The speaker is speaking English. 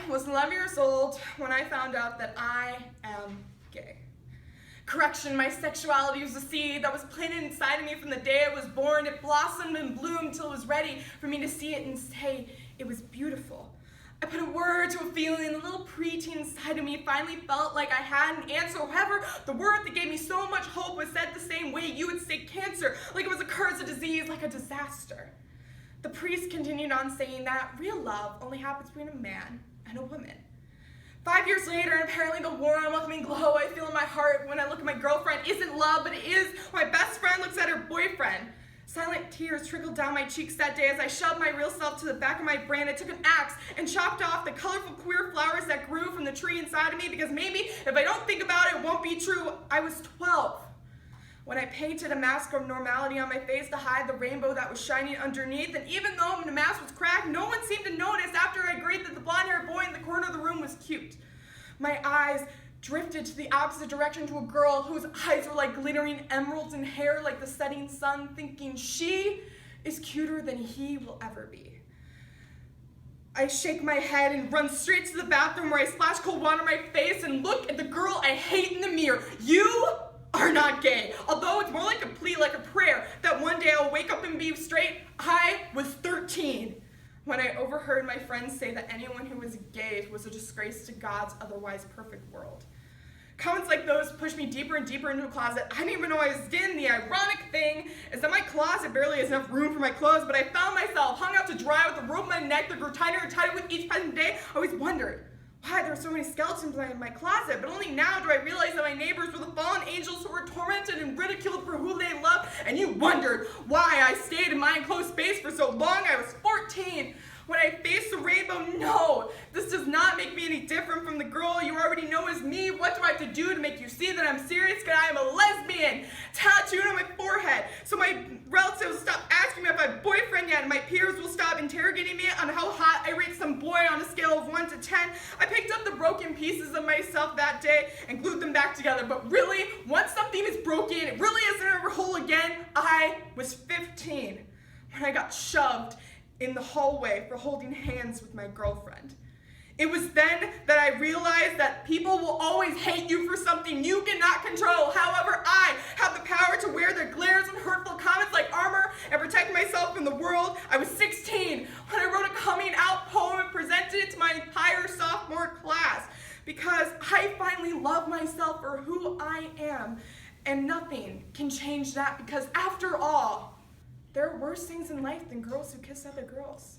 was 11 years old when I found out that I am gay. Correction, my sexuality was a seed that was planted inside of me from the day I was born. It blossomed and bloomed till it was ready for me to see it and say it was beautiful. I put a word to a feeling, a little preteen inside of me finally felt like I had an answer. However, the word that gave me so much hope was said the same way you would say cancer, like it was a curse, a disease, like a disaster. The priest continued on saying that real love only happens between a man and a woman. 5 years later, and apparently the warm, welcoming glow I feel in my heart when I look at my girlfriend isn't love, but it is my best friend looks at her boyfriend. Silent tears trickled down my cheeks that day as I shoved my real self to the back of my brain. I took an axe and chopped off the colorful queer flowers that grew from the tree inside of me because maybe if I don't think about it, it won't be true. I was 12 when I painted a mask of normality on my face to hide the rainbow that was shining underneath. And even though the mask was cracked, no one seemed to notice after I agreed that the blonde-haired boy in the corner of the room was cute. My eyes drifted to the opposite direction to a girl whose eyes were like glittering emeralds and hair like the setting sun, thinking she is cuter than he will ever be. I shake my head and run straight to the bathroom where I splash cold water on my face and look at the girl I hate in the mirror. You are not gay. Although it's more like a plea, like a prayer, that one day I'll wake up and be straight. I was 13 when I overheard my friends say that anyone who was gay was a disgrace to God's otherwise perfect world. Comments like those pushed me deeper and deeper into a closet I didn't even know I was in. The ironic thing is that my closet barely has enough room for my clothes, but I found myself hung out to dry with a rope in my neck that grew tighter and tighter with each passing day. I always wondered why there were so many skeletons in my closet, but only now do I realize that my neighbors were the fallen angels who were tormented and ridiculed for who they loved, and you wondered why I stayed in my enclosed space for so long. I was 14 when I faced the rainbow. No, this does not make me any different from the girl you already know as me. What do I have to do to make you see that I'm serious? Because I am a lesbian, tattooed on my forehead. So my relatives will stop asking me if I have a boyfriend yet, and my peers will stop interrogating me on how hot I rate some boy on a scale of 1 to 10. I picked up the broken pieces of myself that day and glued them back together. But really, once something is broken, it really isn't ever whole again. I was 15 when I got shoved in the hallway for holding hands with my girlfriend. It was then that I realized that people will always hate you for something you cannot control. However, I have the power to wear their glares and hurtful comments like armor and protect myself from the world. I was 16 when I wrote a coming out poem and presented it to my entire sophomore class because I finally love myself for who I am, and nothing can change that because after all, there are worse things in life than girls who kiss other girls.